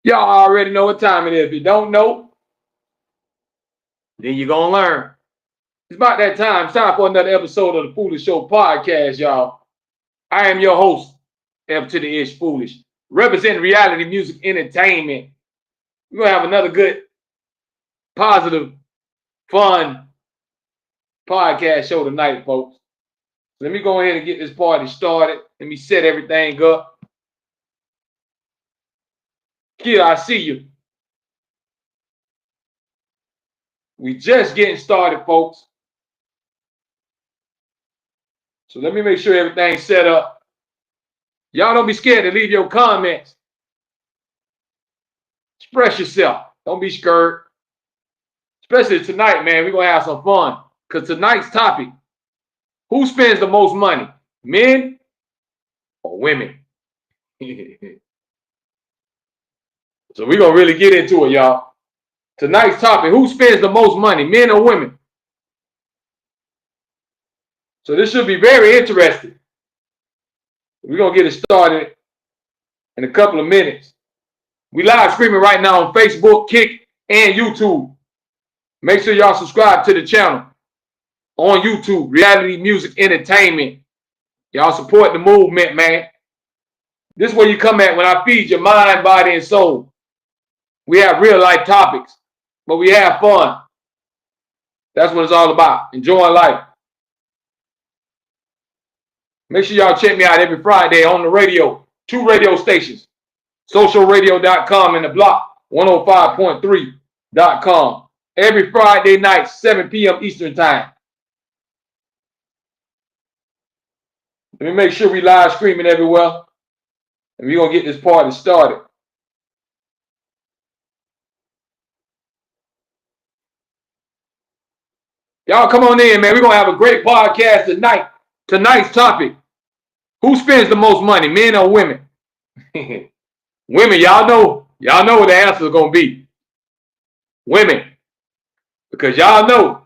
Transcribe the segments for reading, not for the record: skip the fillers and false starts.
Y'all already know what time it is. If you don't know, then you're going to learn. It's about that time. It's time for another episode of the Foolish Show podcast, y'all. I am your host, F to the Ish Foolish, representing reality music entertainment. We're going to have another good, positive, fun podcast show tonight, folks. Let me go ahead and get this party started. Let me set everything up. Kid, I see you. We just getting started, folks. So let me make sure everything's set up. Y'all don't be scared to leave your comments. Express yourself. Don't be scared. Especially tonight, man. We're going to have some fun. Because tonight's topic, who spends the most money? Men or women? So we're going to really get into it, y'all. Tonight's topic, who spends the most money? Men or women? So this should be very interesting. We're going to get it started in a couple of minutes. We live streaming right now on Facebook, Kick, and YouTube. Make sure y'all subscribe to the channel on YouTube, Reality Music Entertainment. Y'all support the movement, man. This is where you come at when I feed your mind, body, and soul. We have real life topics, but we have fun. That's what it's all about, enjoying life. Make sure y'all check me out every Friday on the radio. 2 radio stations. Socialradio.com and the block 105.3.com. Every Friday night, 7 p.m. Eastern time. Let me make sure we live streaming everywhere. And we're going to get this party started. Y'all come on in, man. We're going to have a great podcast tonight. Tonight's topic, who spends the most money, men or women? Women, y'all know what the answer is going to be. Women. Because y'all know,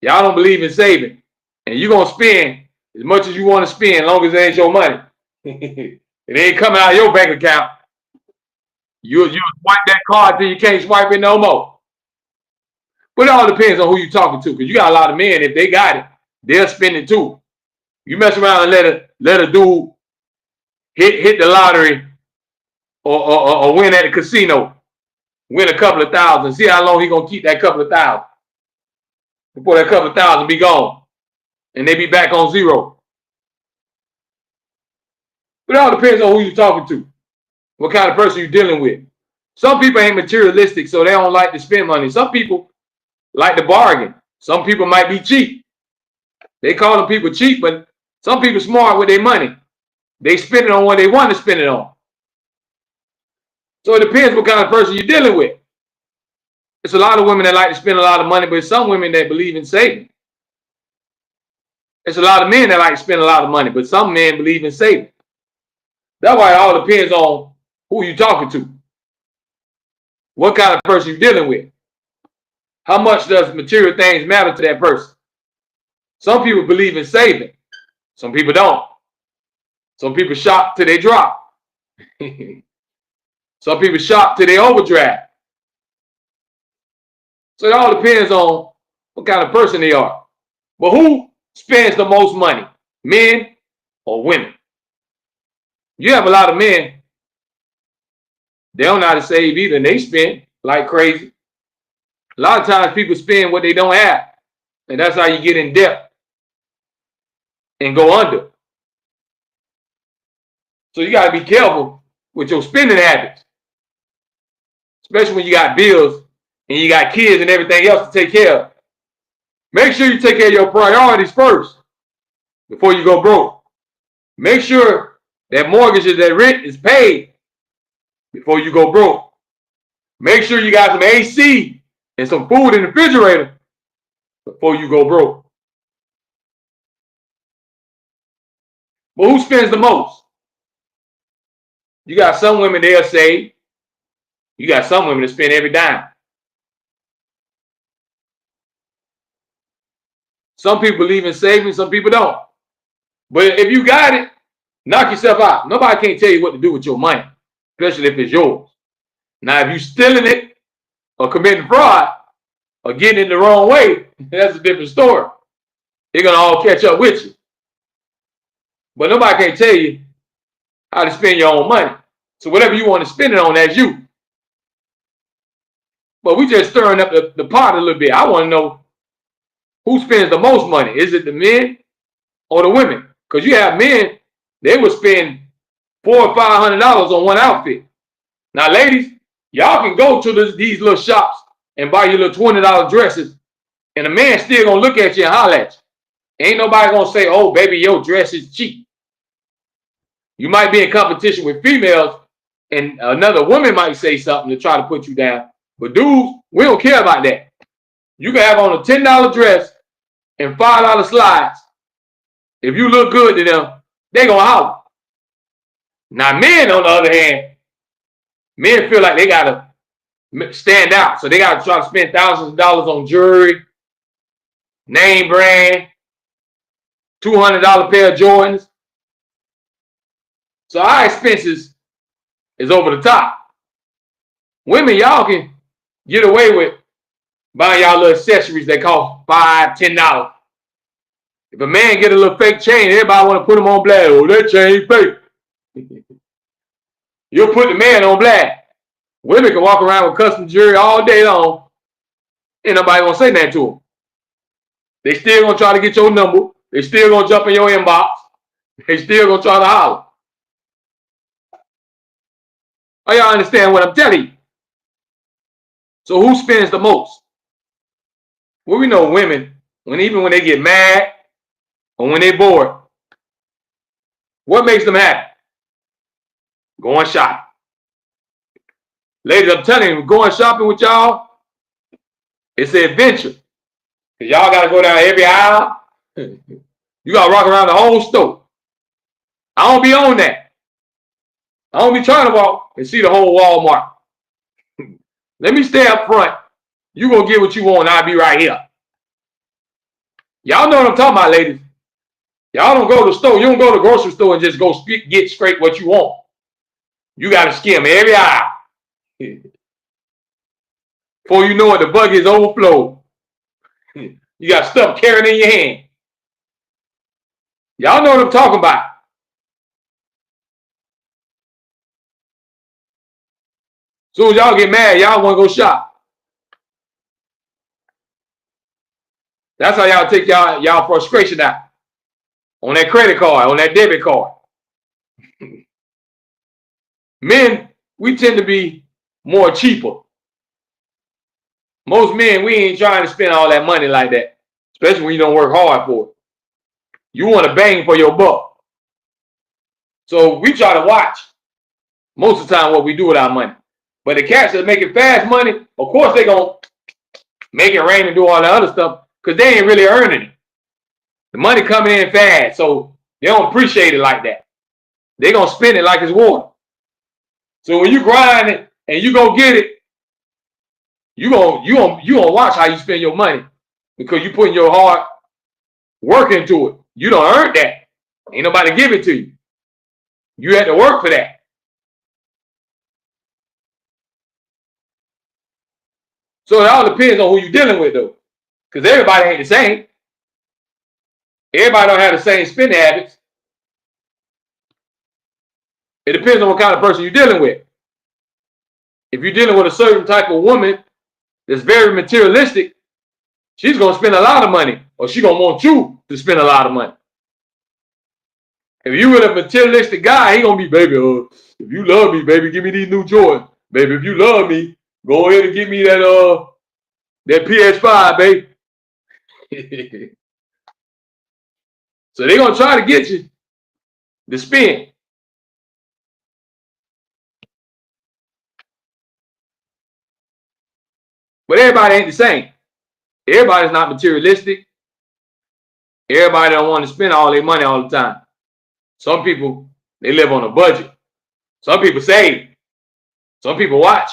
y'all don't believe in saving. And you're going to spend as much as you want to spend as long as it ain't your money. It ain't coming out of your bank account. You'll swipe that card till you can't swipe it no more. But it all depends on who you're talking to. Because you got a lot of men, if they got it, they'll spend it too. You mess around and let a dude hit the lottery or win at the casino, win a couple of thousand, see how long he gonna keep that couple of thousand before that couple of thousand be gone and they be back on zero. But it all depends on who you're talking to, what kind of person you're dealing with. Some people ain't materialistic, so they don't like to spend money. Some people like to bargain. Some people might be cheap. They call them people cheap, but some people smart with their money. They spend it on what they want to spend it on. So it depends what kind of person you're dealing with. It's a lot of women that like to spend a lot of money, but it's some women that believe in saving. It's a lot of men that like to spend a lot of money, but some men believe in saving. That's why it all depends on who you're talking to. What kind of person you're dealing with. How much does material things matter to that person? Some people believe in saving. Some people don't. Some people shop till they drop. Some people shop till they overdraft. So it all depends on what kind of person they are. But who spends the most money? Men or women? You have a lot of men, they don't know how to save either, and they spend like crazy. A lot of times people spend what they don't have. And that's how you get in debt and go under. So you got to be careful with your spending habits, especially when you got bills and you got kids and everything else to take care of. Make sure you take care of your priorities first before you go broke. Make sure that mortgage and that rent is paid before you go broke. Make sure you got some AC and some food in the refrigerator before you go broke. But who spends the most? You got some women, they'll save. You got some women that spend every dime. Some people believe in saving, some people don't. But if you got it, knock yourself out. Nobody can't tell you what to do with your money, especially if it's yours. Now, if you stealing it or committing fraud or getting it the wrong way, that's a different story. They're gonna all catch up with you. But nobody can tell you how to spend your own money. So whatever you want to spend it on, that's you. But we just stirring up the pot a little bit. I want to know who spends the most money. Is it the men or the women? Because you have men, they would spend $400 or $500 on one outfit. Now, ladies, y'all can go to these little shops and buy your little $20 dresses, and a man still gonna look at you and holler at you. Ain't nobody gonna say, "Oh, baby, your dress is cheap." You might be in competition with females, and another woman might say something to try to put you down. But dudes, we don't care about that. You can have on a $10 dress and $5 slides. If you look good to them, they gonna holler. Now, men, on the other hand, men feel like they gotta stand out, so they gotta try to spend thousands of dollars on jewelry, name brand, $200 pair of Jordans. So our expenses is over the top. Women, y'all can get away with buying y'all little accessories that cost $5, $10. If a man get a little fake chain, everybody want to put him on blast. Oh, that chain fake. You'll put the man on blast. Women can walk around with custom jewelry all day long. Ain't nobody gonna say nothing to them. They still gonna try to get your number. They still gonna jump in your inbox. They still gonna try to holler. Oh, y'all understand what I'm telling you? So who spends the most? Well, we know women, even when they get mad or when they bored, what makes them happy? Going shopping. Ladies, I'm telling you, going shopping with y'all, it's an adventure. Cause y'all gotta go down every aisle. You gotta walk around the whole store. I don't be on that. I don't be trying to walk and see the whole Walmart. Let me stay up front. You gonna get what you want, and I'll be right here. Y'all know what I'm talking about, ladies. Y'all don't go to the store. You don't go to the grocery store and just go get straight what you want. You gotta skim every aisle. Before you know it, the buggy is overflowed. You got stuff carrying in your hand. Y'all know what I'm talking about. Soon as y'all get mad, y'all want to go shop. That's how y'all take y'all frustration out. On that credit card, on that debit card. Men, we tend to be more cheaper. Most men, we ain't trying to spend all that money like that, especially when you don't work hard for it. You want to bang for your buck. So we try to watch most of the time what we do with our money. But the cats that making fast money, of course they gonna make it rain and do all the other stuff because they ain't really earning it. The money coming in fast, so they don't appreciate it like that. They gonna spend it like it's water. So when you grind it and you go get it, you gonna watch how you spend your money because you putting your hard work into it. You don't earn that. Ain't nobody give it to you. You had to work for that. So it all depends on who you're dealing with, though, because everybody ain't the same. Everybody don't have the same spending habits. It depends on what kind of person you're dealing with. If you're dealing with a certain type of woman that's very materialistic, she's gonna spend a lot of money, or she's gonna want you to spend a lot of money. If you with a materialistic guy, he gonna be, baby, if you love me, baby, give me these new Jordans. Baby, if you love me, go ahead and give me that PS5, baby. So they're gonna try to get you to spend. But everybody ain't the same. Everybody's not materialistic. Everybody don't want to spend all their money all the time. Some people, they live on a budget. Some people save. Some people watch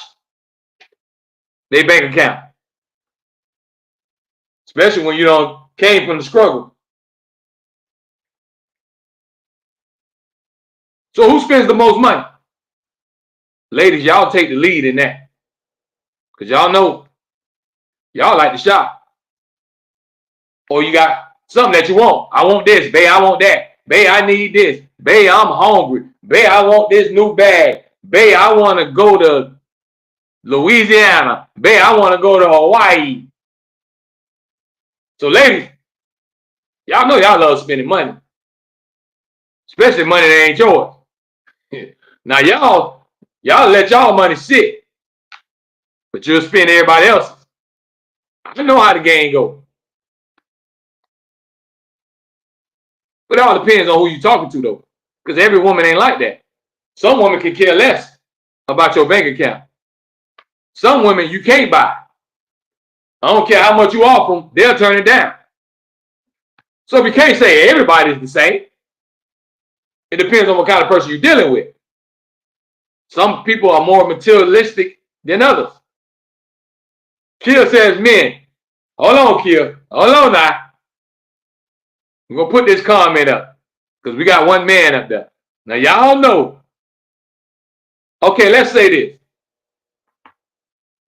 their bank account. Especially when you don't came from the struggle. So who spends the most money? Ladies, y'all take the lead in that. Because y'all know, y'all like to shop. Or you got something that you want. I want this, babe, I want that. Babe, I need this. Babe, I'm hungry. Babe, I want this new bag. Babe, I want to go to Louisiana. Babe, I want to go to Hawaii. So ladies, y'all know y'all love spending money. Especially money that ain't yours. Now y'all let y'all money sit. But you'll spend everybody else's. I know how the game goes. But it all depends on who you're talking to, though. Because every woman ain't like that. Some women can care less about your bank account. Some women you can't buy. I don't care how much you offer them, they'll turn it down. So we can't say everybody's the same. It depends on what kind of person you're dealing with. Some people are more materialistic than others. Kia says men. Hold on, Kia. Hold on now. We're going to put this comment up because we got one man up there. Now, y'all know. Okay, let's say this.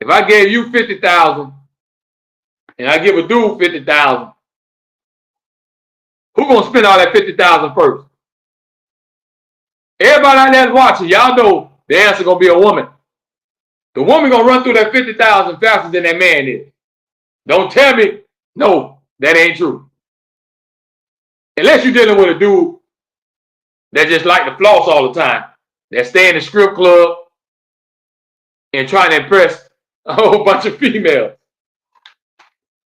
If I gave you $50,000 and I give a dude $50,000, who going to spend all that $50,000 first? Everybody out there watching, y'all know the answer going to be a woman. The woman going to run through that $50,000 faster than that man is. Don't tell me, no, that ain't true. Unless you're dealing with a dude that just like to floss all the time, that stay in the strip club and trying to impress a whole bunch of females.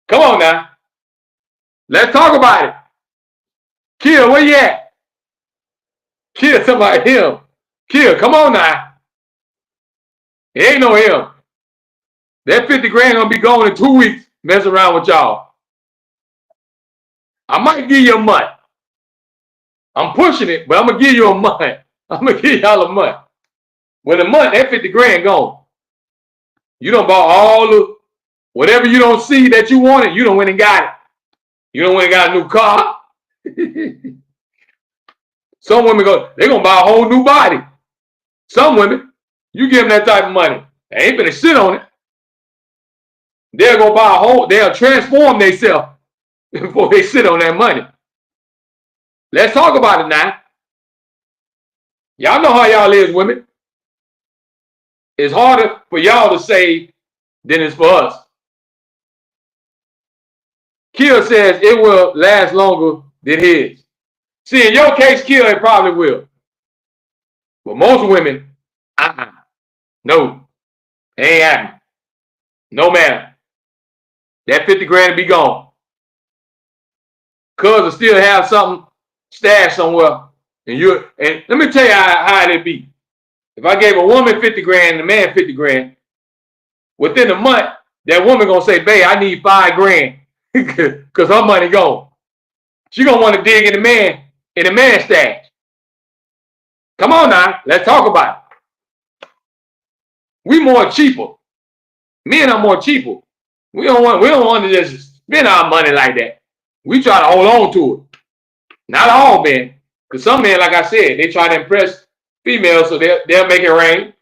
Come on now. Let's talk about it. Kia, where you at? Kia, somebody him. Kia, come on now. It ain't no him. That 50 grand gonna be gone in 2 weeks messing around with y'all. I might give you a month. I'm pushing it, but I'm gonna give you a month. I'm gonna give y'all a month. When a month, that 50 grand gone. You done bought all the whatever you don't see that you wanted, you done went and got it. You done went and got a new car. Some women they're gonna buy a whole new body. Some women, you give them that type of money, they ain't gonna sit on it. They're gonna buy a whole, they'll transform themselves before they sit on that money. Let's talk about it now. Y'all know how y'all is, women. It's harder for y'all to save than it's for us. Kia says it will last longer than his. See, in your case, Kia, it probably will. But most women, no, it ain't happening. No matter. That 50 grand will be gone. Cuz will still have something stashed somewhere. And let me tell you how it be. If I gave a woman 50 grand and a man 50 grand, within a month, that woman gonna say, babe, I need 5 grand because her money gone. She gonna want to dig in the man stash. Come on now, let's talk about it. We more cheaper. Men are more cheaper. We don't want to just spend our money like that. We try to hold on to it. Not all men, because some men, like I said, they try to impress females, so they'll make it rain.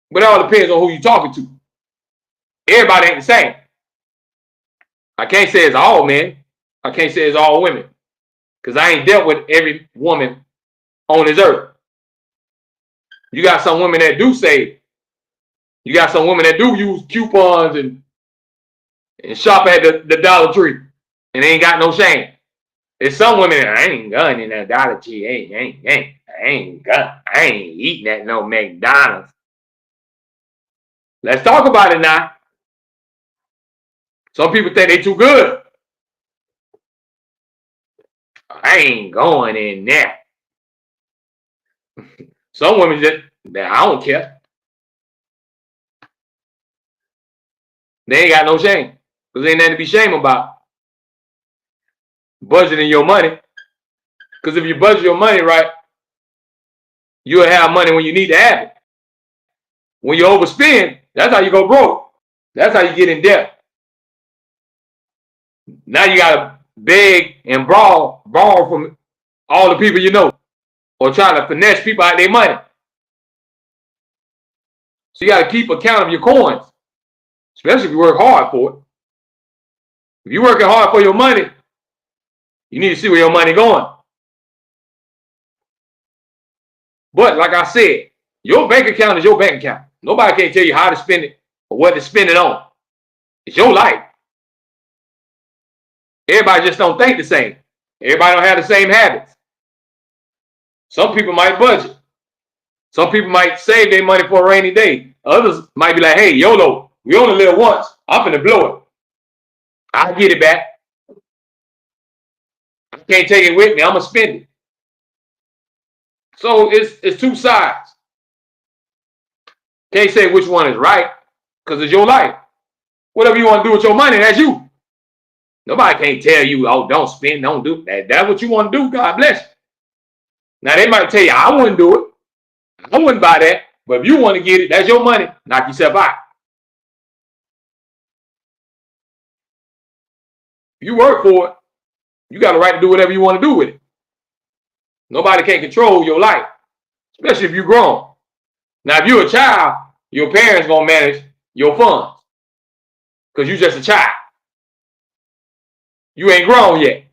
But it all depends on who you're talking to. Everybody ain't the same. I can't say it's all men. I can't say it's all women, because I ain't dealt with every woman on this earth. You got some women that do save. You got some women that do use coupons and shop at the Dollar Tree and they ain't got no shame. There's some women that I ain't going in that Dollar Tree. I ain't eating at no McDonald's. Let's talk about it now. Some people think they too good. I ain't going in there. Some women just, I don't care. They ain't got no shame. Because ain't nothing to be ashamed about. Budgeting your money. Because if you budget your money right, you'll have money when you need to have it. When you overspend, that's how you go broke. That's how you get in debt. Now you got to beg and borrow from all the people you know. or trying to finesse people out of their money. So you got to keep account of your coins, especially if you work hard for it. If you're working hard for your money, you need to see where your money going. But like I said, your bank account is your bank account. Nobody can tell you how to spend it or what to spend it on. It's your life. Everybody just don't think the same. Everybody don't have the same habits. Some people might budget. Some people might save their money for a rainy day. Others might be like, hey, YOLO, we only live once. I'm finna blow it. I'll get it back. I can't take it with me. I'm going to spend it. So it's two sides. Can't say which one is right because it's your life. Whatever you want to do with your money, that's you. Nobody can't tell you, oh, don't spend, don't do that. That's what you want to do. God bless you. Now, they might tell you, I wouldn't do it. I wouldn't buy that. But if you want to get it, that's your money. Knock yourself out. If you work for it, you got the right to do whatever you want to do with it. Nobody can control your life, especially if you're grown. Now, if you're a child, your parents going to manage your funds because you're just a child. You ain't grown yet.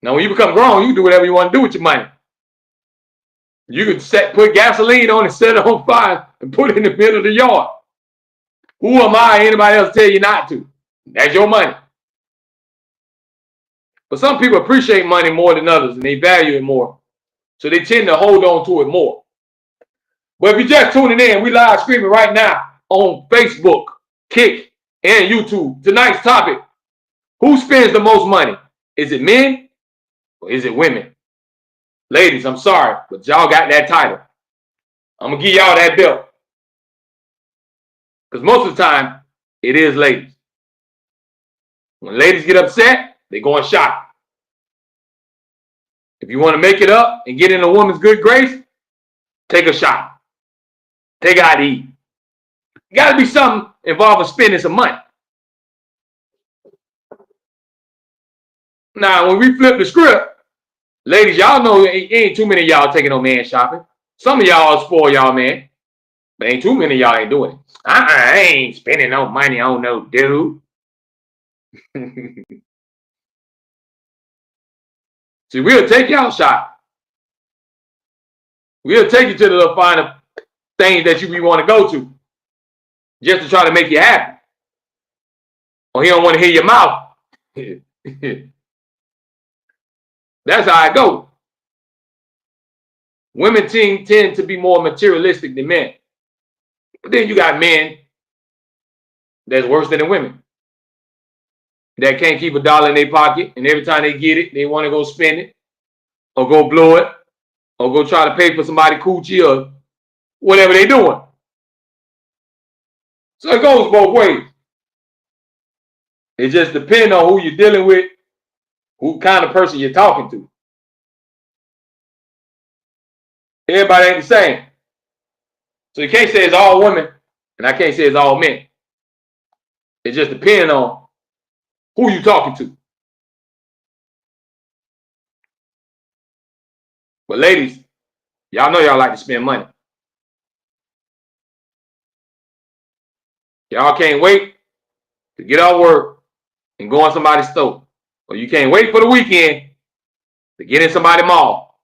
Now, when you become grown, you can do whatever you want to do with your money. You can put gasoline on it, set it on fire, and put it in the middle of the yard. Who am I? Anybody else tell you not to? That's your money. But some people appreciate money more than others, and they value it more. So they tend to hold on to it more. But if you're just tuning in, we live streaming right now on Facebook, Kick, and YouTube. Tonight's topic, who spends the most money? Is it men or is it women? Ladies, I'm sorry, but y'all got that title. I'm going to give y'all that belt. Because most of the time, it is ladies. When ladies get upset, they go and shop. If you want to make it up and get in a woman's good grace, take a shot. Take out to eat. Got to be something involving spending some money. Now, when we flip the script, ladies, y'all know ain't too many of y'all taking no man shopping. Some of y'all spoil y'all man, but ain't too many of y'all ain't doing it. I ain't spending no money on no dude. See, we'll take y'all shop. We'll take you to the little finer things that you want to go to just to try to make you happy. Or he don't want to hear your mouth. That's how I go. Women tend to be more materialistic than men. But then you got men that's worse than the women. That can't keep a dollar in their pocket, and every time they get it, they want to go spend it, or go blow it, or go try to pay for somebody coochie, or whatever they're doing. So it goes both ways. It just depends on who you're dealing with, who kind of person you're talking to. Everybody ain't the same. So you can't say it's all women, and I can't say it's all men. It just depends on who you talking to. But ladies, y'all know y'all like to spend money. Y'all can't wait to get off work and go in somebody's store. Or you can't wait for the weekend to get in somebody's mall.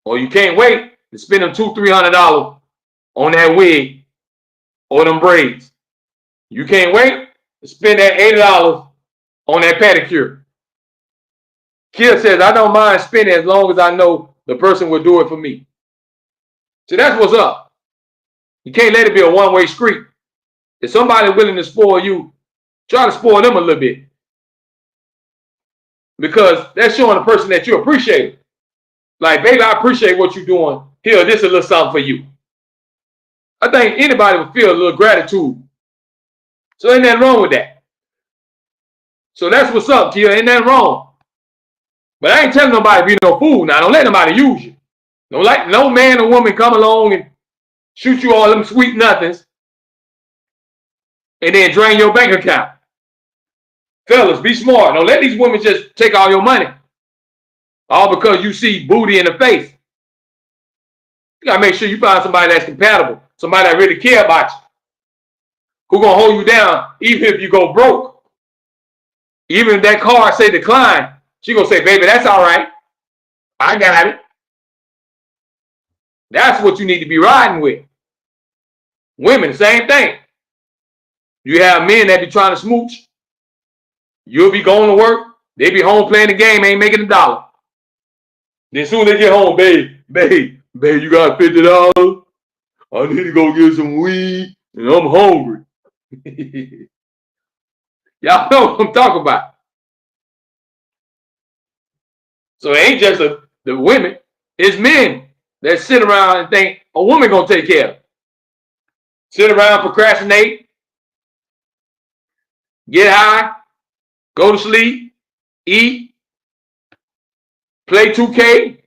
Or you can't wait to spend them $200-300 on that wig or them braids. You can't wait to spend that $80 on that pedicure. Kia says, I don't mind spending as long as I know the person will do it for me. See, that's what's up. You can't let it be a one-way street. If somebody's willing to spoil you, try to spoil them a little bit. Because that's showing the person that you appreciate it. Like, baby, I appreciate what you're doing. Here, this is a little something for you. I think anybody would feel a little gratitude. So ain't nothing wrong with that. So that's what's up, Kia. Ain't nothing wrong. But I ain't telling nobody to be no fool now. Don't let nobody use you. Don't let no man or woman come along and shoot you all them sweet nothings and then drain your bank account. Fellas, be smart. Don't let these women just take all your money. All because you see booty in the face. You gotta make sure you find somebody that's compatible, somebody that really care about you, who gonna hold you down even if you go broke. Even if that card say decline, she gonna say, baby, that's all right. I got it. That's what you need to be riding with. Women, same thing. You have men that be trying to smooch. You'll be going to work. They be home playing the game, ain't making a dollar. Then soon they get home, babe, you got $50? I need to go get some weed, and I'm hungry. Y'all know what I'm talking about. So it ain't just the women, it's men that sit around and think a woman gonna take care of it. Sit around, procrastinate, get high, go to sleep, eat, play 2K,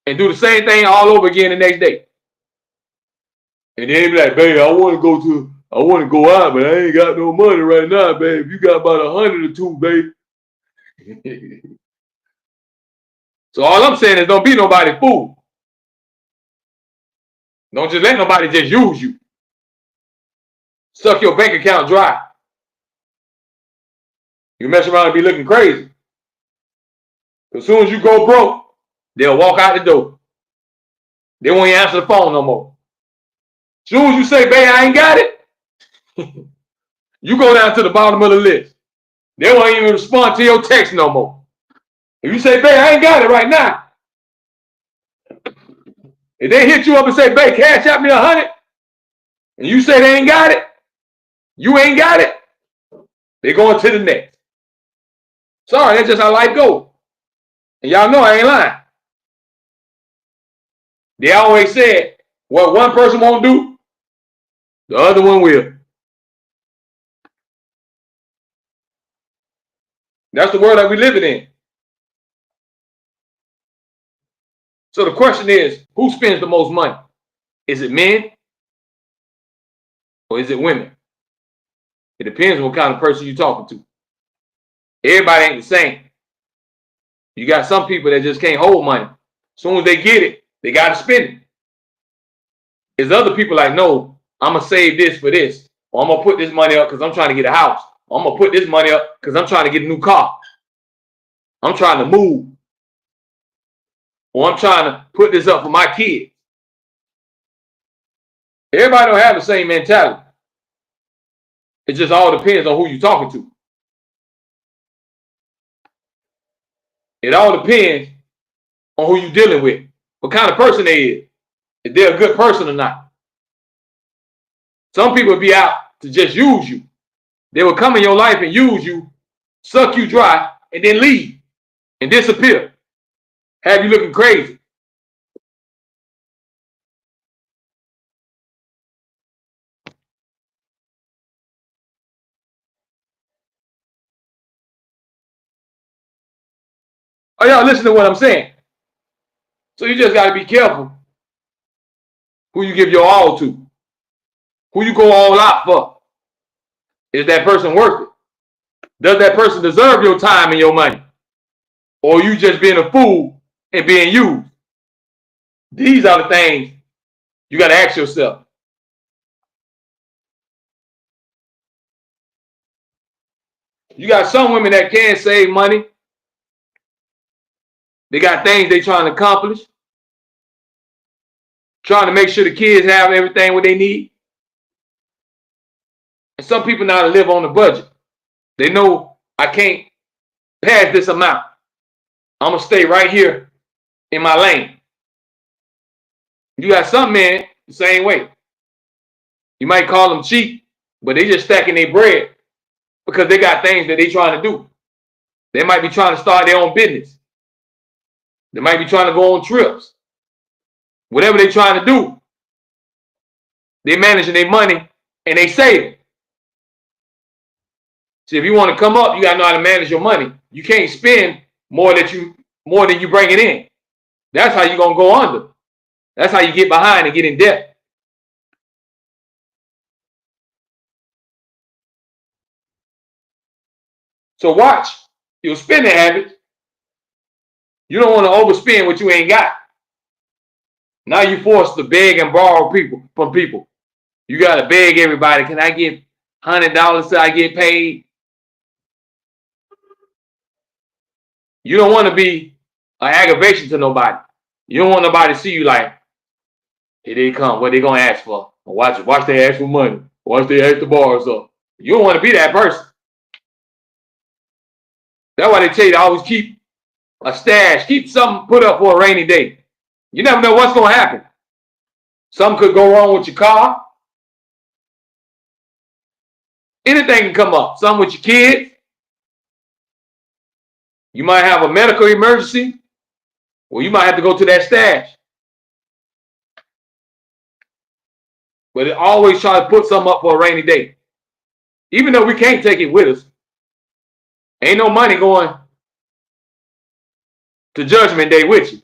and do the same thing all over again the next day. And then they be like, babe, I want to go out, but I ain't got no money right now, babe. You got about 100 or two, babe. So all I'm saying is don't be nobody fool. Don't just let nobody just use you. Suck your bank account dry. You mess around and be looking crazy. As soon as you go broke, they'll walk out the door. They won't even answer the phone no more. As soon as you say, babe, I ain't got it, you go down to the bottom of the list. They won't even respond to your text no more. If you say, babe, I ain't got it right now, if they hit you up and say, babe, cash out me 100, and you say they ain't got it, you ain't got it, they going to the next. Sorry, that's just how life goes. And y'all know I ain't lying. They always said, what one person won't do, the other one will. That's the world that we live in. So the question is, who spends the most money? Is it men or is it women? It depends on what kind of person you're talking to. Everybody ain't the same. You got some people that just can't hold money. As soon as they get it, they got to spend it. There's other people like, no, I'm going to save this for this. Or I'm going to put this money up because I'm trying to get a house. Or I'm going to put this money up because I'm trying to get a new car. I'm trying to move. Or I'm trying to put this up for my kids. Everybody don't have the same mentality. It just all depends on who you're talking to. It all depends on who you're dealing with. What kind of person they is. If they're a good person or not. Some people be out to just use you. They will come in your life and use you, suck you dry, and then leave and disappear. Have you looking crazy. Oh, y'all listen to what I'm saying. So you just got to be careful who you give your all to. Who you go all out for. Is that person worth it? Does that person deserve your time and your money? Or you just being a fool and being used? These are the things you got to ask yourself. You got some women that can save money. They got things they trying to accomplish. Trying to make sure the kids have everything what they need. And some people now live on the budget. They know I can't pass this amount. I'm going to stay right here in my lane. You got some men the same way. You might call them cheap, but they just stacking their bread because they got things that they trying to do. They might be trying to start their own business. They might be trying to go on trips. Whatever they trying to do, they managing their money and they save. See, if you want to come up, you got to know how to manage your money. You can't spend more than you bring it in. That's how you're going to go under. That's how you get behind and get in debt. So watch your spending habits. You don't want to overspend what you ain't got. Now you forced to beg and borrow from people. You got to beg everybody. Can I get $100 till I get paid? You don't want to be an aggravation to nobody. You don't want nobody to see you like, here they come. What they gonna ask for? Watch they ask for money. Watch they ask to borrow stuff. You don't want to be that person. That's why they tell you to always keep a stash. Keep something put up for a rainy day. You never know what's gonna happen. Something could go wrong with your car. Anything can come up. Something with your kids. You might have a medical emergency. Well, you might have to go to that stash. But always try to put something up for a rainy day. Even though we can't take it with us. Ain't no money going to Judgment Day with you.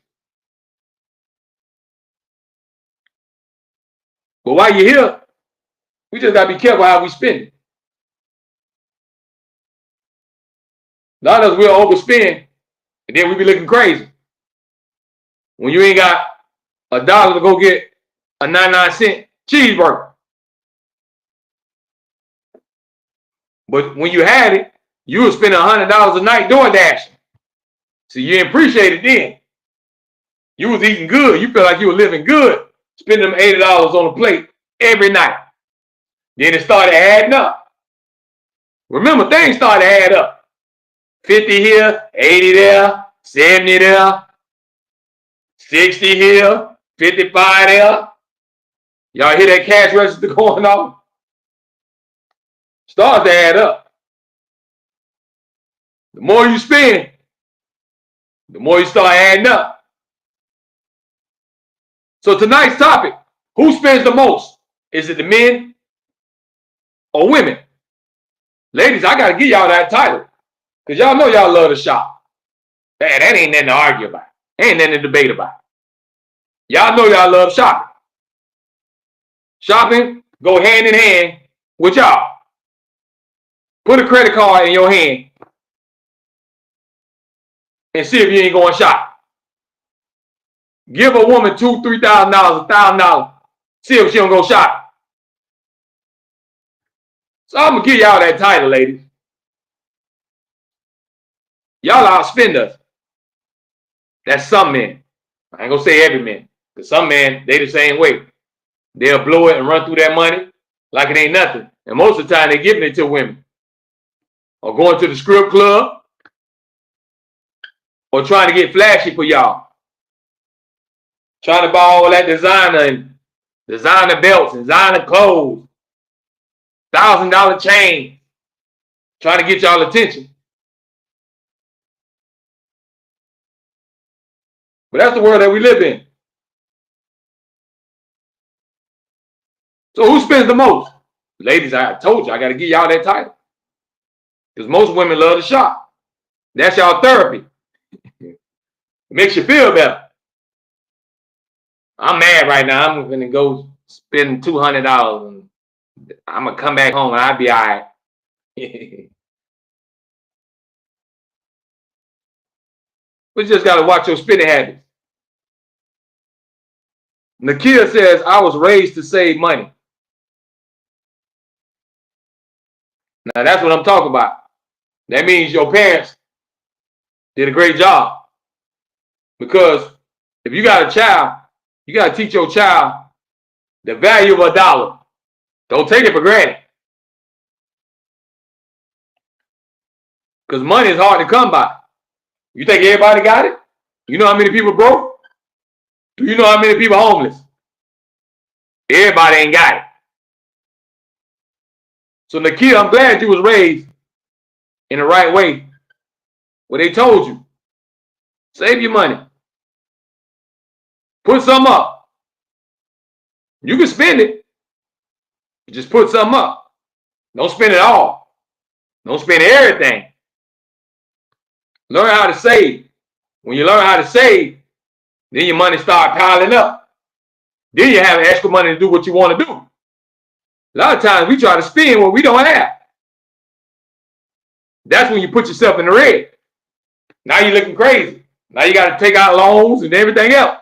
But while you're here, we just got to be careful how we spend it. A lot of us will overspend, and then we be looking crazy. When you ain't got $1 to go get a 99-cent cheeseburger. But when you had it, you were spending $100 a night doing dashing. So you didn't appreciate it then. You was eating good. You felt like you were living good, spending them $80 on a plate every night. Then it started adding up. Remember, things started to add up. 50 here, 80 there, 70 there, 60 here, 55 there. Y'all hear that cash register going on? Starts to add up. The more you spend, the more you start adding up. So tonight's topic, who spends the most? Is it the men or women? Ladies, I got to give y'all that title. Because y'all know y'all love to shop. That ain't nothing to argue about. Ain't nothing to debate about. Y'all know y'all love shopping. Shopping go hand in hand with y'all. Put a credit card in your hand and see if you ain't going shop. Give a woman $2,000, $3,000, $1,000. See if she don't go shop. So I'm going to give y'all that title, ladies. Y'all outspend us. That's some men. I ain't going to say every man. Because some men, they the same way. They'll blow it and run through that money like it ain't nothing. And most of the time, they're giving it to women. Or going to the strip club. Or trying to get flashy for y'all. Trying to buy all that designer and designer belts, designer clothes. $1,000 chain. Trying to get y'all attention. But that's the world that we live in. So who spends the most? Ladies, I told you, I got to give y'all that title. Because most women love to shop. That's y'all therapy. It makes you feel better. I'm mad right now. I'm going to go spend $200 and I'm going to come back home and I'll be all right. We just got to watch your spending habits. Nakia says, I was raised to save money. Now, that's what I'm talking about. That means your parents did a great job. Because if you got a child, you got to teach your child the value of $1. Don't take it for granted. Because money is hard to come by. You think everybody got it? You know how many people broke? Do you know how many people homeless? Everybody ain't got it. So Nakia, I'm glad you was raised in the right way. Where they told you, save your money. Put some up. You can spend it. Just put some up. Don't spend it all. Don't spend everything. Learn how to save. When you learn how to save, then your money start piling up. Then you have extra money to do what you want to do. A lot of times we try to spend what we don't have. That's when you put yourself in the red. Now you're looking crazy. Now you got to take out loans and everything else.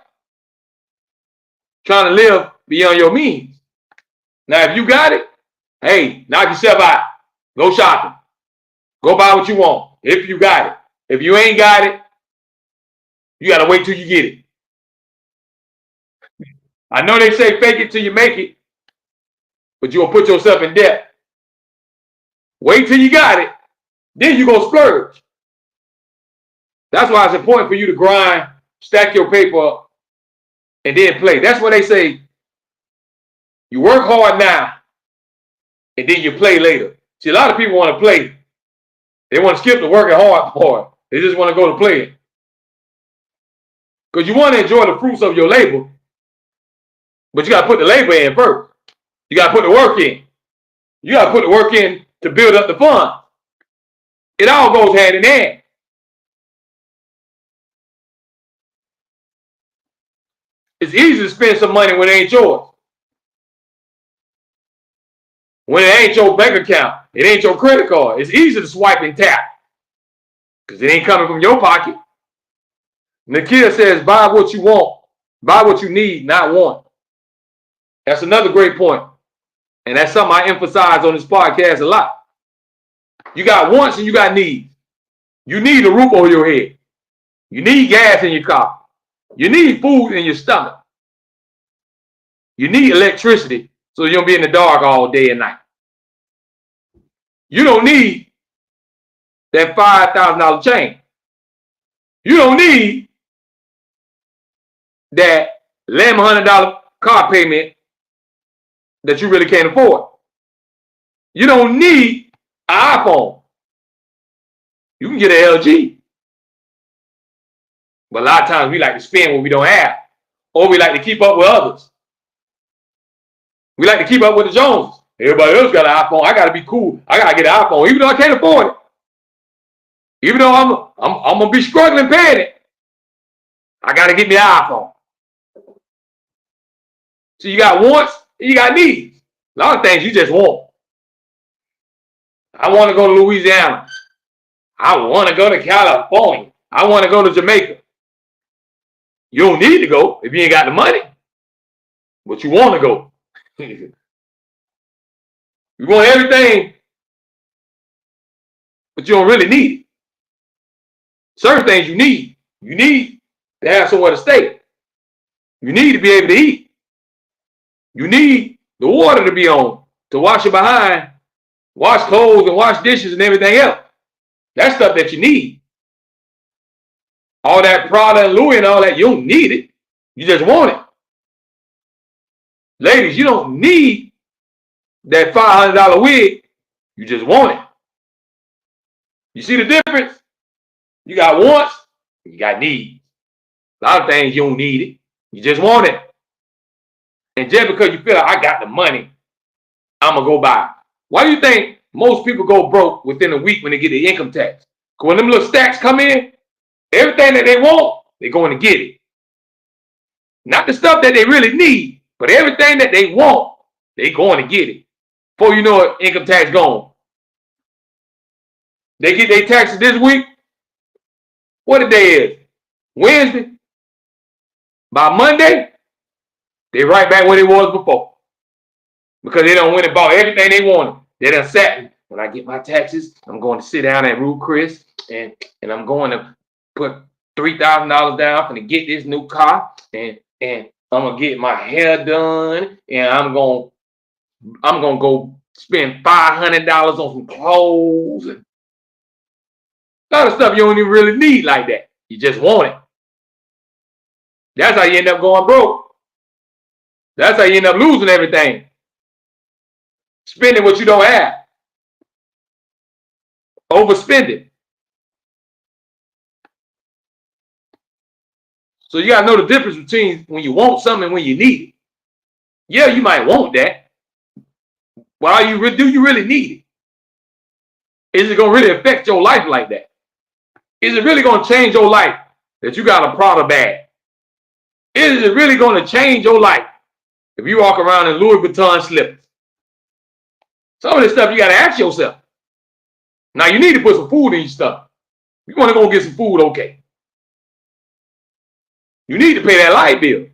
Trying to live beyond your means. Now, if you got it, hey, knock yourself out. Go shopping. Go buy what you want. If you got it. If you ain't got it, you got to wait till you get it. I know they say fake it till you make it, but you'll put yourself in debt. Wait till you got it. Then you go splurge. That's why it's important for you to grind, stack your paper up, and then play. That's what they say. You work hard now, and then you play later. See, a lot of people want to play. They want to skip the working hard part. They just want to go to playing. Because you want to enjoy the fruits of your labor, but you got to put the labor in first. You got to put the work in. You got to put the work in to build up the fund. It all goes hand in hand. It's easy to spend some money when it ain't yours. When it ain't your bank account, it ain't your credit card. It's easy to swipe and tap because it ain't coming from your pocket. Nakia says, buy what you want. Buy what you need, not want. That's another great point. And that's something I emphasize on this podcast a lot. You got wants and you got needs. You need a roof over your head. You need gas in your car. You need food in your stomach. You need electricity so you don't be in the dark all day and night. You don't need that $5,000 chain. You don't need that $1,100 car payment that you really can't afford. You don't need an iPhone. You can get an LG. But a lot of times we like to spend what we don't have. Or we like to keep up with others. We like to keep up with the Joneses. Everybody else got an iPhone. I got to be cool. I got to get an iPhone. Even though I can't afford it. Even though I'm going to be struggling paying it. I got to get me an iPhone. So you got wants and you got needs. A lot of things you just want. I want to go to Louisiana. I want to go to California. I want to go to Jamaica. You don't need to go if you ain't got the money. But you want to go. You want everything, but you don't really need it. Certain things you need. You need to have somewhere to stay. You need to be able to eat. You need the water to be on, to wash your behind, wash clothes and wash dishes and everything else. That's stuff that you need. All that Prada and Louis and all that, you don't need it. You just want it. Ladies, you don't need that $500 wig. You just want it. You see the difference? You got wants, you got needs. A lot of things you don't need it. You just want it. And just because you feel like I got the money, I'm going to go buy it. Why do you think most people go broke within a week when they get their income tax? Because when them little stacks come in, everything that they want, they're going to get it. Not the stuff that they really need, but everything that they want, they're going to get it. Before you know it, income tax gone. They get their taxes this week. What the day is? Wednesday. By Monday, they right back where they was before. Because they done went and bought everything they wanted. They done sat. When I get my taxes, I'm going to sit down at Ruth Chris and I'm going to put $3,000 down to get this new car and I'm going to get my hair done and I'm going to go spend $500 on some clothes and a lot of stuff you don't even really need like that. You just want it. That's how you end up going broke. That's how you end up losing everything. Spending what you don't have. Overspending. So you got to know the difference between when you want something and when you need it. Yeah, you might want that. But do you really need it? Is it going to really affect your life like that? Is it really going to change your life that you got a Prada bag? Is it really going to change your life if you walk around in Louis Vuitton slippers? Some of this stuff you got to ask yourself. Now, you need to put some food in your stuff. You want to go get some food, okay. You need to pay that light bill.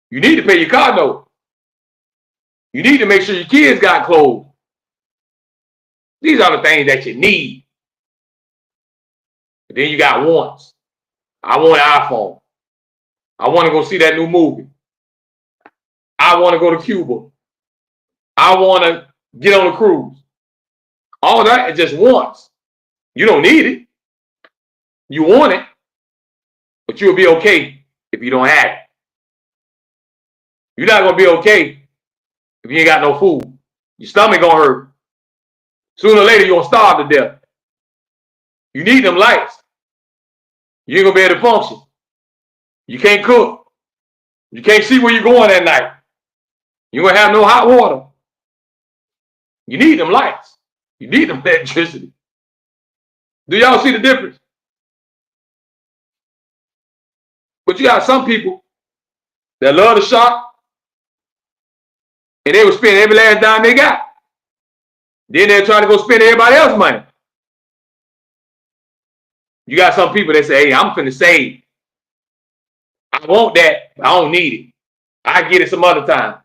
You need to pay your car note. You need to make sure your kids got clothes. These are the things that you need. But then you got wants. I want an iPhone. I want to go see that new movie. I want to go to Cuba. I want to get on a cruise. All that is just wants. You don't need it. You want it, but you'll be okay if you don't have it. You're not going to be okay if you ain't got no food. Your stomach going to hurt. Sooner or later, you're going to starve to death. You need them lights. You ain't going to be able to function. You can't cook. You can't see where you're going at night. You're going to have no hot water. You need them lights. You need them electricity. Do y'all see the difference? But you got some people that love to shop, and they will spend every last dime they got. Then they're trying to go spend everybody else's money. You got some people that say, hey, I'm finna save. I want that, but I don't need it. I get it some other time.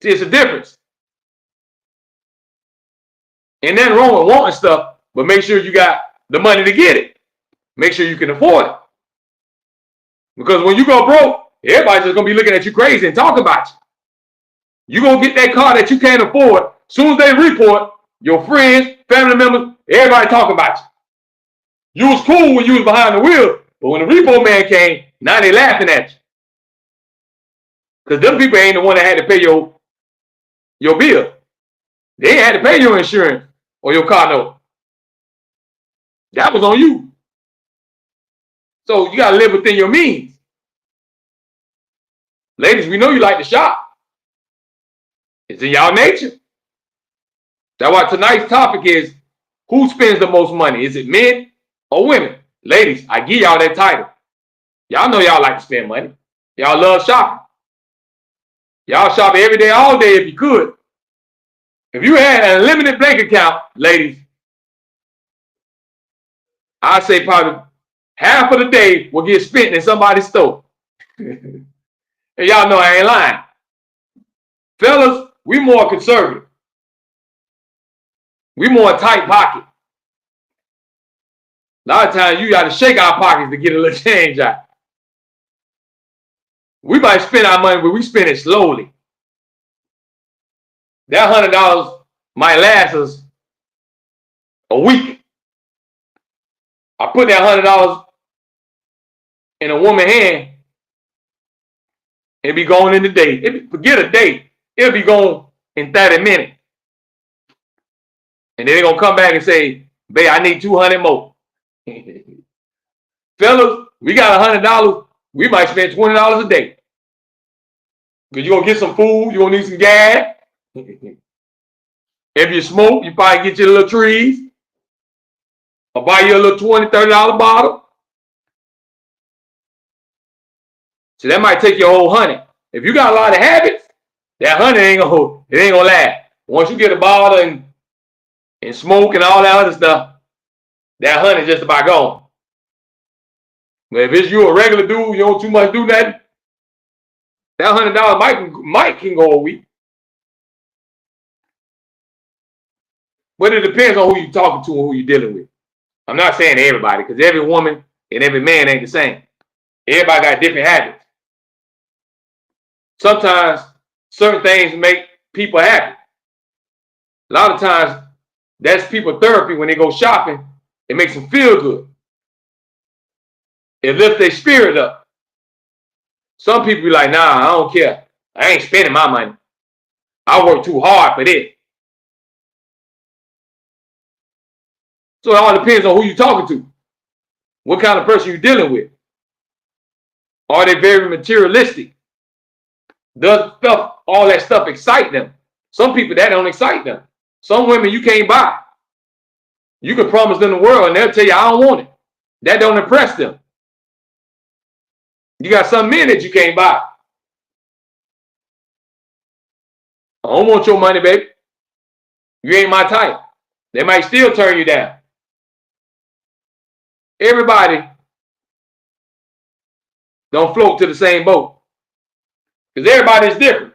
See, it's a difference. Ain't nothing wrong with wanting stuff, but make sure you got the money to get it. Make sure you can afford it. Because when you go broke, everybody's just going to be looking at you crazy and talk about you. You're going to get that car that you can't afford. As soon as they report, your friends, family members, everybody talking about you. You was cool when you was behind the wheel, but when the repo man came, now they laughing at you. Because them people ain't the one that had to pay your bill. They ain't had to pay your insurance or your car note. That was on you. So you got to live within your means. Ladies, we know you like to shop. It's in y'all nature. That's why tonight's topic is, who spends the most money? Is it men or women? Ladies, I give y'all that title. Y'all know y'all like to spend money. Y'all love shopping. Y'all shop every day, all day if you could. If you had an unlimited bank account, ladies, I'd say probably half of the day will get spent in somebody's store. And y'all know I ain't lying. Fellas, we more conservative. We more tight pocket. A lot of times you got to shake our pockets to get a little change out. We might spend our money, but we spend it slowly. That $100 might last us a week. I put that $100 in a woman's hand, it'll be gone in a day. Forget a day. It'll be gone in 30 minutes. And then they're going to come back and say, babe, I need 200 more. Fellas, we got $100. We might spend $20 a day. Because you're going to get some food. You're going to need some gas. If you smoke, you probably get your little trees. Or buy you a little $20, $30 bottle. So that might take your whole 100. If you got a lot of habits, that 100 ain't gonna last. Once you get a bottle and smoke and all that other stuff, that 100 just about gone. But if it's you a regular dude, you don't too much do nothing, that $100 might can go a week. But it depends on who you're talking to and who you're dealing with. I'm not saying everybody, because every woman and every man ain't the same. Everybody got different habits. Sometimes certain things make people happy. A lot of times, that's people therapy when they go shopping. It makes them feel good. It lifts their spirit up. Some people be like, nah, I don't care. I ain't spending my money. I work too hard for this. So it all depends on who you're talking to. What kind of person you're dealing with. Are they very materialistic? Does all that stuff excite them? Some people, that don't excite them. Some women you can't buy. You can promise them the world and they'll tell you, I don't want it. That don't impress them. You got some men that you can't buy. I don't want your money, baby. You ain't my type. They might still turn you down. Everybody don't float to the same boat. Because everybody is different.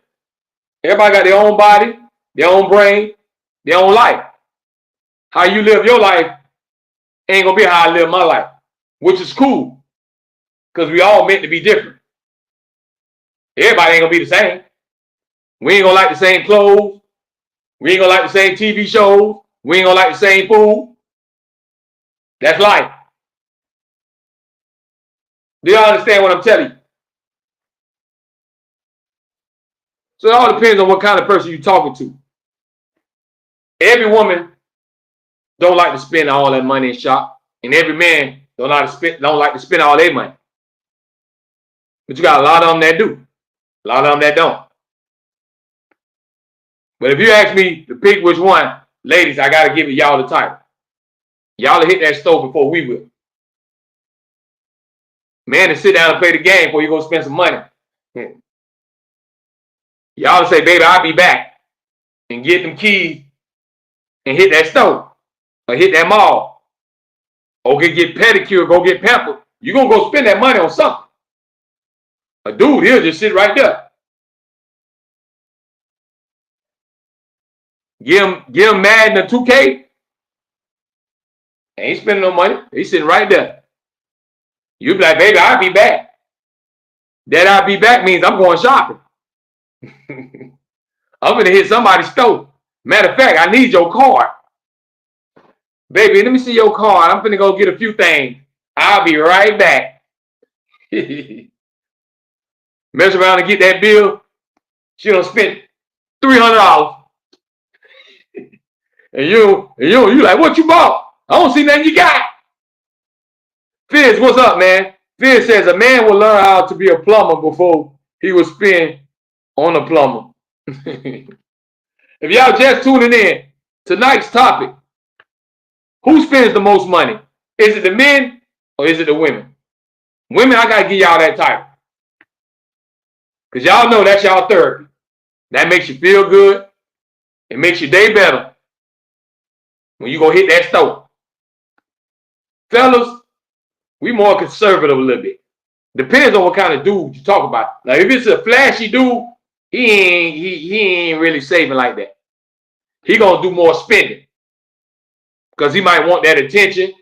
Everybody got their own body, their own brain, their own life. How you live your life ain't gonna be how I live my life, which is cool. Because we all meant to be different. Everybody ain't gonna be the same. We ain't gonna like the same clothes. We ain't gonna like the same TV shows. We ain't gonna like the same food. That's life. Do y'all understand what I'm telling you? So it all depends on what kind of person you're talking to. Every woman don't like to spend all that money in shop, and every man don't like to spend all their money. But you got a lot of them that do, a lot of them that don't. But if you ask me to pick which one, ladies, I gotta give it y'all the title. Y'all will hit that stove before we will. Man, to sit down and play the game before you go spend some money. Y'all say, baby, I'll be back, and get them keys and hit that stove or hit that mall or get pedicure, go get pampered. You're going to go spend that money on something. A dude, he'll just sit right there. Give him Madden or 2K. Ain't spending no money. He's sitting right there. You be like, baby, I'll be back. That I'll be back means I'm going shopping. I'm going to hit somebody's store. Matter of fact, I need your card. Baby, let me see your card. I'm going to go get a few things. I'll be right back. Mess around and get that bill. She done spent $300. And you like, what you bought? I don't see nothing you got. Fizz, what's up, man? Fizz says a man will learn how to be a plumber before he will spend on a plumber. If y'all just tuning in, tonight's topic, who spends the most money? Is it the men or is it the women? Women, I got to give y'all that title. Because y'all know that's y'all therapy. That makes you feel good. It makes your day better when you go hit that stove. Fellas, we more conservative a little bit. Depends on what kind of dude you talk about. Now, if it's a flashy dude, he ain't really saving like that. He gonna do more spending because he might want that attention,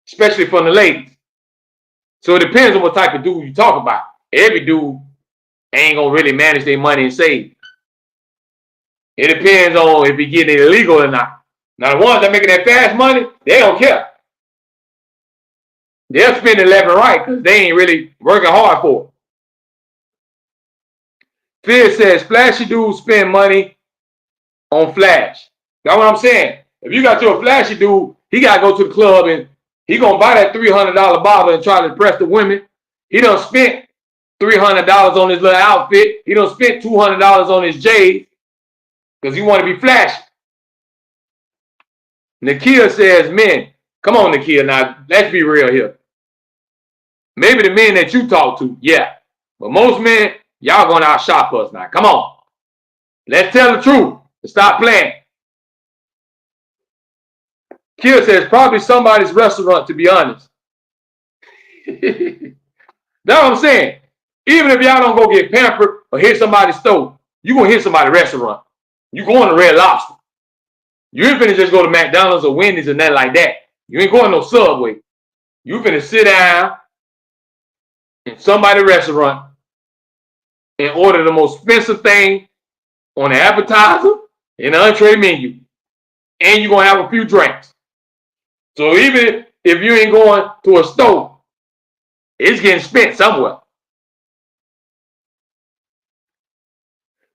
especially from the ladies. So it depends on what type of dude you talk about. Every dude ain't gonna really manage their money and save. It depends on if he getting it illegal or not. Now, the ones that making that fast money, they don't care. They'll spend it left and right because they ain't really working hard for it. Fizz says, flashy dudes spend money on flash. That's what I'm saying. If you got you a flashy dude, he got to go to the club and he going to buy that $300 bottle and try to impress the women. He done spent $300 on his little outfit. He done spent $200 on his J's because he want to be flashy. Nakia says, men, come on, Nakia, now let's be real here. Maybe the men that you talk to, yeah. But most men, y'all going to outshop us now. Come on. Let's tell the truth and stop playing. Kia says, probably somebody's restaurant, to be honest. That's what I'm saying. Even if y'all don't go get pampered or hit somebody's stove, you going to hit somebody's restaurant. You going to Red Lobster. You ain't finna just go to McDonald's or Wendy's or nothing like that. You ain't going to no Subway. You finna sit down in somebody's restaurant and order the most expensive thing on the appetizer and the entree menu. And you're going to have a few drinks. So even if you ain't going to a store, it's getting spent somewhere.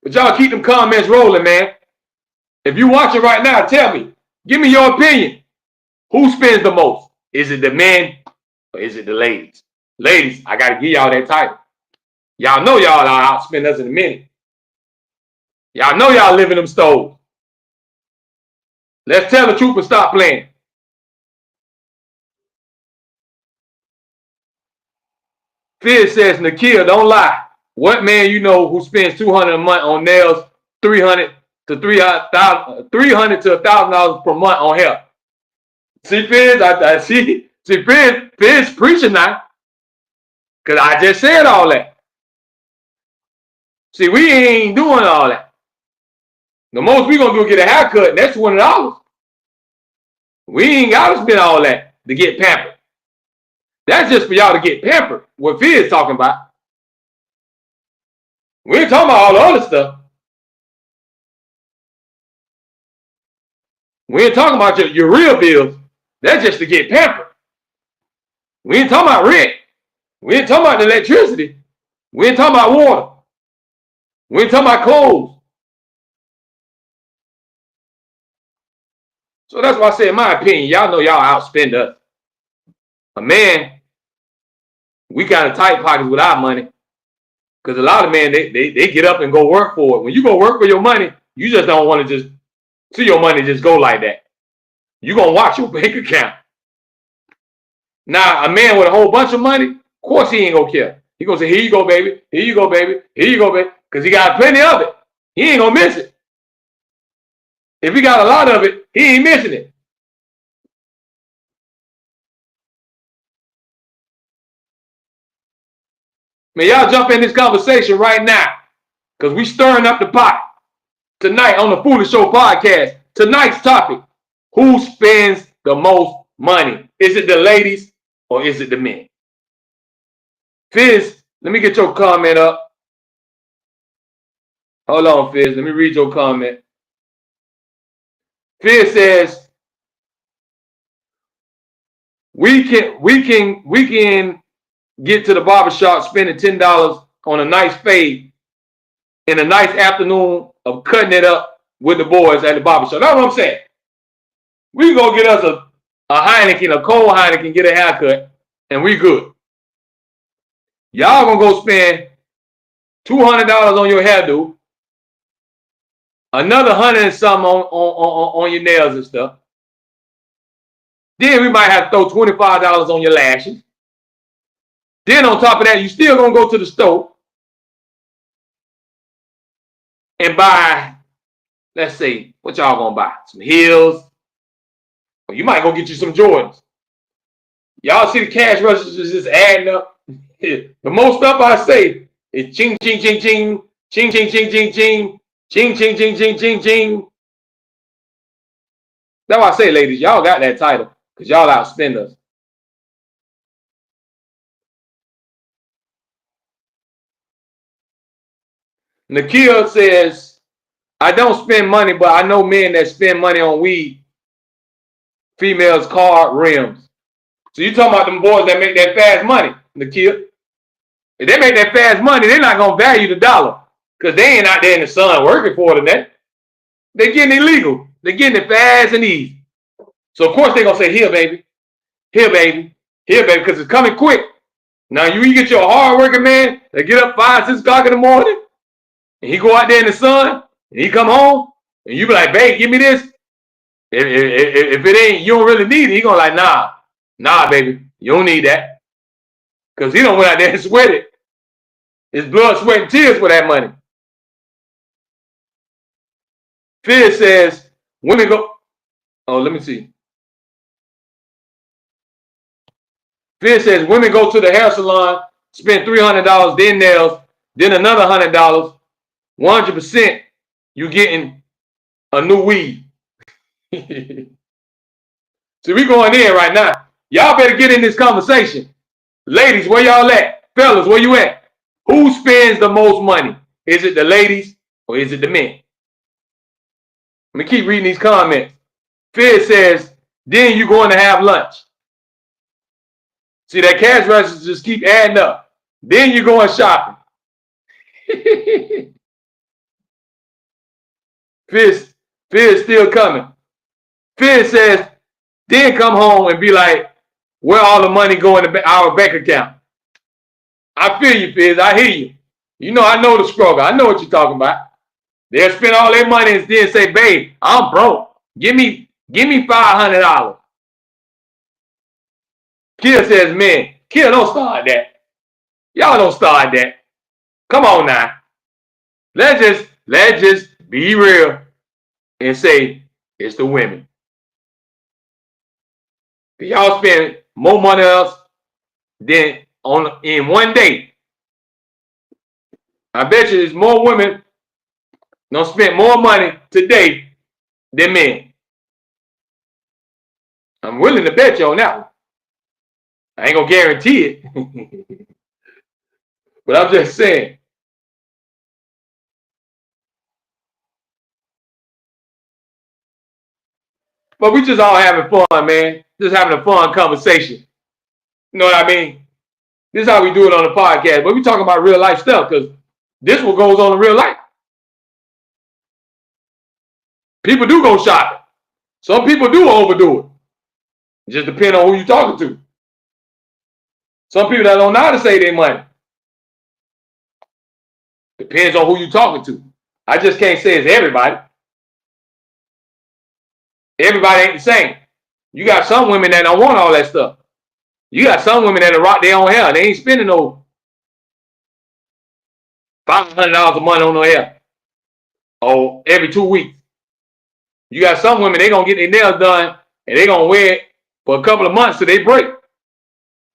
But y'all keep them comments rolling, man. If you're watching right now, tell me. Give me your opinion. Who spends the most? Is it the men or is it the ladies? Ladies, I got to give y'all that title. Y'all know y'all outspend us in a minute. Y'all know y'all live in them stoves. Let's tell the truth and stop playing. Fizz says, Nakia, don't lie. What man you know who spends $200 a month on nails, $300 to $300 to $1,000 per month on help. See, Fizz, I see. See, Fizz preaching now. Because I just said all that. See, we ain't doing all that. The most we going to do is get a haircut, and that's $20. We ain't got to spend all that to get pampered. That's just for y'all to get pampered, what Fizz is talking about. We ain't talking about all the other stuff. We ain't talking about your real bills. That's just to get pampered. We ain't talking about rent. We ain't talking about the electricity. We ain't talking about water. We ain't talking about clothes. So that's why I say, in my opinion, y'all know y'all outspend us. A man, we got a tight pockets with our money. Because a lot of men, they get up and go work for it. When you go work for your money, you just don't want to just see your money just go like that. You're going to watch your bank account. Now, a man with a whole bunch of money, of course he ain't going to care. He going to say, here you go, baby. Here you go, baby. Here you go, baby. Because he got plenty of it. He ain't going to miss it. If he got a lot of it, he ain't missing it. Man, y'all jump in this conversation right now. Because we stirring up the pot. Tonight on the Foolish Show podcast. Tonight's topic. Who spends the most money? Is it the ladies or is it the men? Fizz, let me get your comment up. Hold on, Fizz. Let me read your comment. Fizz says, we can get to the barbershop spending $10 on a nice fade in a nice afternoon of cutting it up with the boys at the barbershop. That's what I'm saying. We can go get us a Heineken, a cold Heineken, get a haircut, and we good. Y'all gonna go spend $200 on your hairdo, another $100 and something on your nails and stuff. Then we might have to throw $25 on your lashes. Then on top of that, you still gonna go to the store and buy, let's say, what y'all gonna buy? Some heels. Or you might go get you some Jordans. Y'all see the cash registers just adding up. The most stuff I say is ching, ching, ching, ching, ching, ching, ching, ching, ching, ching, ching, ching, ching, ching, ching. That's why I say, ladies, y'all got that title because y'all outspend us. Nakia says, I don't spend money, but I know men that spend money on weed, females, car, rims. So you talking about them boys that make that fast money, Nakia. If they make that fast money, they're not going to value the dollar because they ain't out there in the sun working for it. They're getting illegal. They're getting it fast and easy. So, of course, they're going to say, here, baby. Here, baby. Here, baby, because it's coming quick. Now, you get your hard-working man that get up 5, 6 o'clock in the morning, and he go out there in the sun, and he come home, and you be like, babe, give me this. If it ain't, you don't really need it, he going to like, nah, baby, you don't need that. Because he don't went out there and sweat it. His blood, sweat, and tears for that money. Fizz says, women go, oh, let me see. Fizz says, women go to the hair salon, spend $300, then nails, then another $100. 100%, you getting a new weave. See, we going in right now. Y'all better get in this conversation. Ladies, where y'all at? Fellas, where you at? Who spends the most money? Is it the ladies or is it the men? Let me keep reading these comments. Fizz says, then you're going to have lunch. See, that cash register just keep adding up. Then you're going shopping. Fizz still coming. Fizz says, then come home and be like, where all the money go in our bank account? I feel you, Fizz. I hear you. You know, I know the struggle. I know what you're talking about. They'll spend all their money and then say, babe, I'm broke. Give me $500. Kia says, man, Kia, don't start that. Y'all don't start that. Come on now. Let's just be real. and say it's the women. Y'all spend more money else than in one day. I bet you there's more women don't spend more money today than men. I'm willing to bet you on that one. I ain't gonna guarantee it, but I'm just saying. But we just all having fun, man. Just having a fun conversation. You know what I mean? This is how we do it on the podcast. But we talking about real life stuff because this what goes on in real life. People do go shopping. Some people do overdo it. It just depends on who you're talking to. Some people that don't know how to save their money. Depends on who you're talking to. I just can't say it's everybody. Everybody ain't the same. You got some women that don't want all that stuff. You got some women that rock their own hair. They ain't spending no $500 a month on their hair. Or every 2 weeks. You got some women, they gonna get their nails done and they gonna wear it for a couple of months till they break.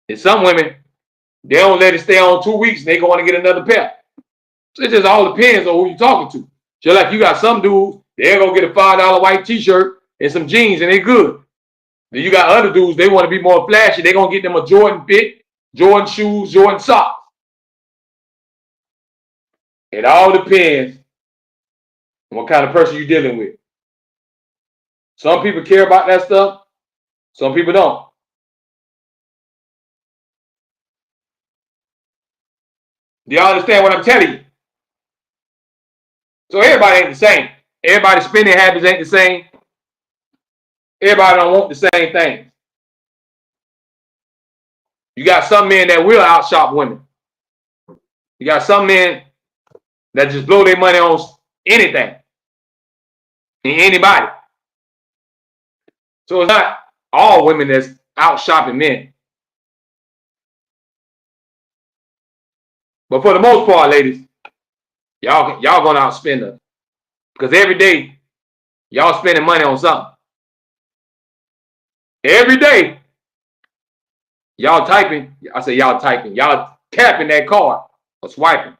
And some women, they don't let it stay on 2 weeks and they go on to get another pair. So it just all depends on who you're talking to. Just like you got some dudes, they're gonna get a $5 white t-shirt and some jeans and they good. Then you got other dudes, they want to be more flashy. They're gonna get them a Jordan fit, Jordan shoes, Jordan socks. It all depends on what kind of person you're dealing with. Some people care about that stuff. Some people don't. Do y'all understand what I'm telling you? So everybody ain't the same. Everybody's spending habits ain't the same. Everybody don't want the same things. You got some men that will outshop women. You got some men that just blow their money on anything and anybody. So it's not all women that's out shopping men. But for the most part, ladies, y'all gonna outspend us. Because every day, y'all spending money on something. Every day, y'all typing. I say y'all typing. Y'all tapping that card or swiping.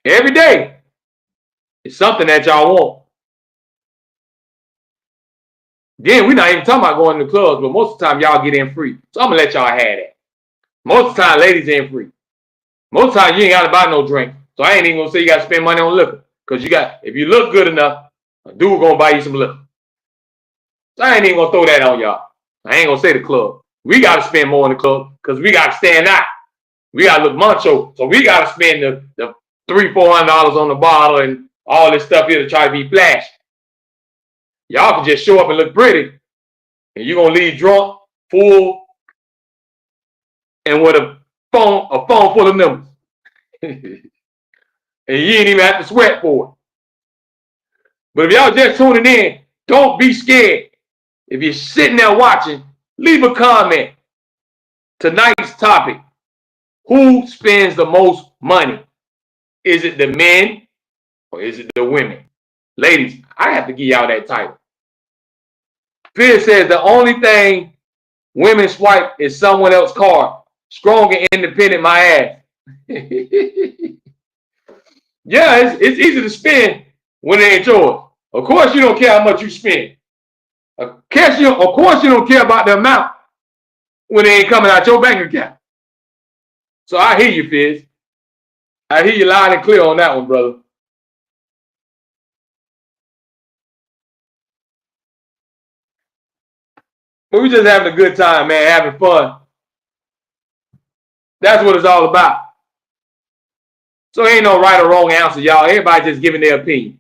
Every day, it's something that y'all want. Then we're not even talking about going to the clubs, but most of the time y'all get in free. So I'm gonna let y'all have that. Most of the time, ladies in free. Most of the time you ain't gotta buy no drink. So I ain't even gonna say you gotta spend money on liquor. Because if you look good enough, a dude gonna buy you some liquor. So I ain't even gonna throw that on y'all. I ain't gonna say the club. We gotta spend more in the club because we gotta stand out. We gotta look macho. So we gotta spend the $300-400 on the bottle and all this stuff here to try to be flashy. Y'all can just show up and look pretty, and you're gonna leave drunk, full, and with a phone full of numbers. And you ain't even have to sweat for it. But if y'all just tuning in, don't be scared. If you're sitting there watching, leave a comment. Tonight's topic: who spends the most money? Is it the men or is it the women? Ladies, I have to give y'all that title. Fear says the only thing women swipe is someone else's card. Strong and independent, my ass. Yeah, it's easy to spend when it ain't yours. Of course, you don't care how much you spend. Of course, you don't care about the amount when it ain't coming out your bank account. So I hear you, Fizz. I hear you loud and clear on that one, brother. But we just having a good time, man, having fun. That's what it's all about. So ain't no right or wrong answer, y'all. Everybody just giving their opinion.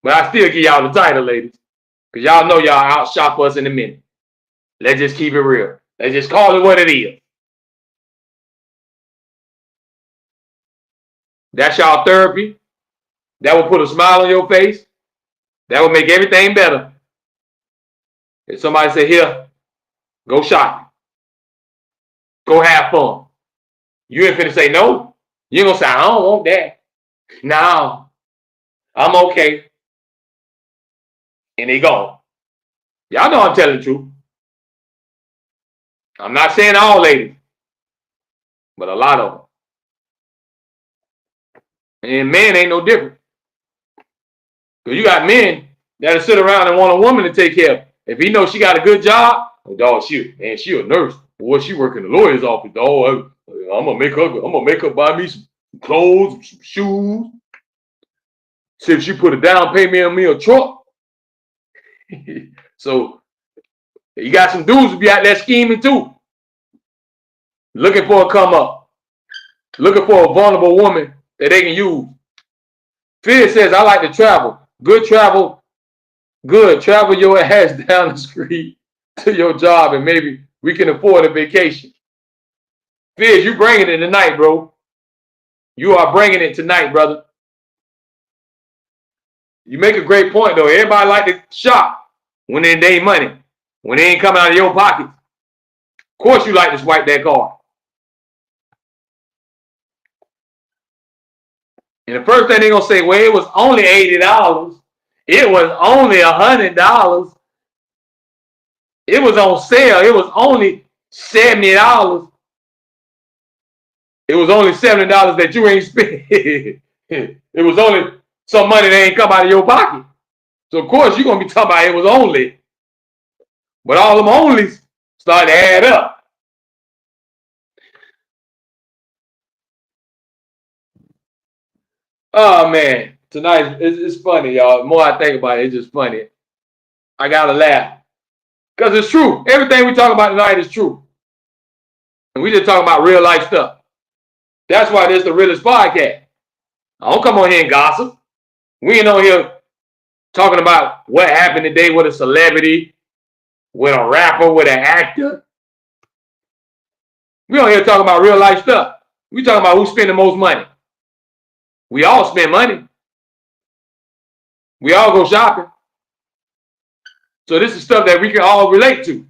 But I still give y'all the title, ladies. Because y'all know y'all outshop us in a minute. Let's just keep it real. Let's just call it what it is. That's y'all therapy. That will put a smile on your face. That will make everything better. If somebody say, here, go shopping. Go have fun. You ain't finna say no. You ain't gonna say, I don't want that. No, I'm okay. and they gone. Y'all know I'm telling the truth. I'm not saying all ladies, but a lot of them. And men ain't no different. Because you got men that'll sit around and want a woman to take care of. If he knows she got a good job, oh, dog, she a nurse. Boy, she work in the lawyer's office, dog. I'm gonna make her buy me some clothes, some shoes. See if she put a down payment on me a truck. So you got some dudes to be out there scheming too. Looking for a come up. Looking for a vulnerable woman that they can use. Fizz says, I like to travel. Good travel. Good. Travel your ass down the street to your job and maybe we can afford a vacation. Fizz, you bringing it tonight, bro. You are bringing it tonight, brother. You make a great point, though. Everybody like to shop when it ain't money. When it ain't coming out of your pocket. Of course you like to swipe that card. And the first thing they're going to say, well, it was only $80. It was only $100. It was on sale. It was only $70. It was only $70 that you ain't spent. It was only some money that ain't come out of your pocket. So, of course, you're going to be talking about it was only. But all them onlys start to add up. Oh, man. Tonight, it's funny, y'all. The more I think about it, it's just funny. I got to laugh. Because it's true. Everything we talk about tonight is true. And we just talking about real life stuff. That's why this is the realest podcast. I don't come on here and gossip. We ain't on here talking about what happened today with a celebrity, with a rapper, with an actor. We on here talking about real life stuff. We talking about who spend the most money. We all spend money. We all go shopping. So this is stuff that we can all relate to.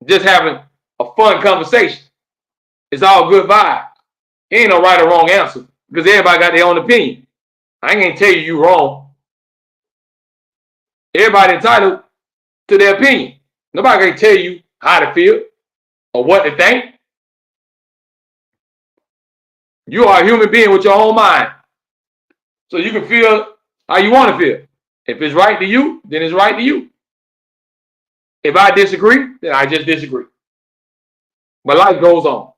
Just having a fun conversation. It's all good vibes. Ain't no right or wrong answer because everybody got their own opinion. I ain't gonna tell you wrong. Everybody entitled to their opinion. Nobody can tell you how to feel or what to think. You are a human being with your own mind. So you can feel how you want to feel. If it's right to you, then it's right to you. If I disagree, then I just disagree. But life goes on.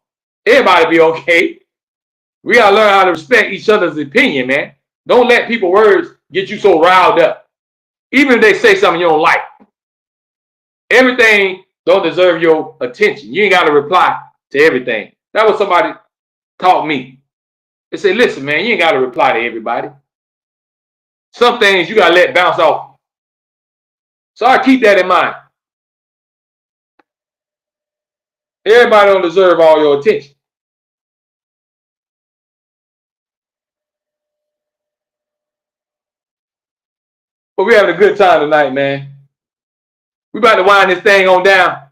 Everybody be okay. We gotta learn how to respect each other's opinion, man. Don't let people's words get you so riled up. Even if they say something you don't like. Everything don't deserve your attention. You ain't gotta reply to everything. That was somebody taught me. They say, listen, man, you ain't gotta reply to everybody. Some things you gotta let bounce off. So I keep that in mind. Everybody don't deserve all your attention. But we're having a good time tonight, man. We about to wind this thing on down.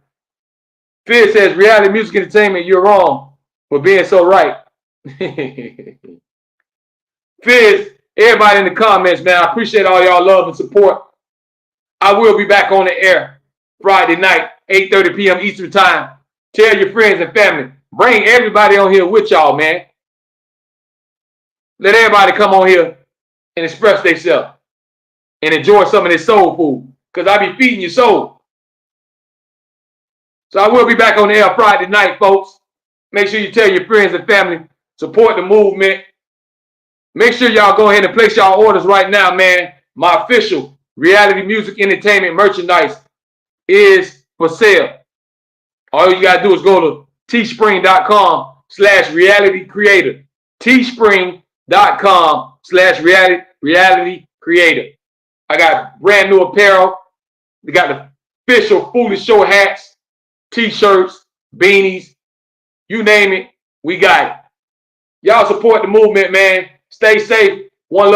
Fizz says, reality music entertainment, you're wrong for being so right. Fizz, everybody in the comments, man, I appreciate all y'all love and support. I will be back on the air Friday night, 8:30 p.m. Eastern time. Tell your friends and family. Bring everybody on here with y'all, man. Let everybody come on here and express themselves and enjoy some of this soul food. Because I be feeding your soul. So I will be back on the air Friday night, folks. Make sure you tell your friends and family. Support the movement. Make sure y'all go ahead and place y'all orders right now, man. My official reality music entertainment merchandise is for sale. All you got to do is go to teespring.com/realitycreator. teespring.com/realitycreator. I got brand new apparel. We got the official Foolish Show hats, t-shirts, beanies, you name it, we got it. Y'all support the movement, man. Stay safe. One love.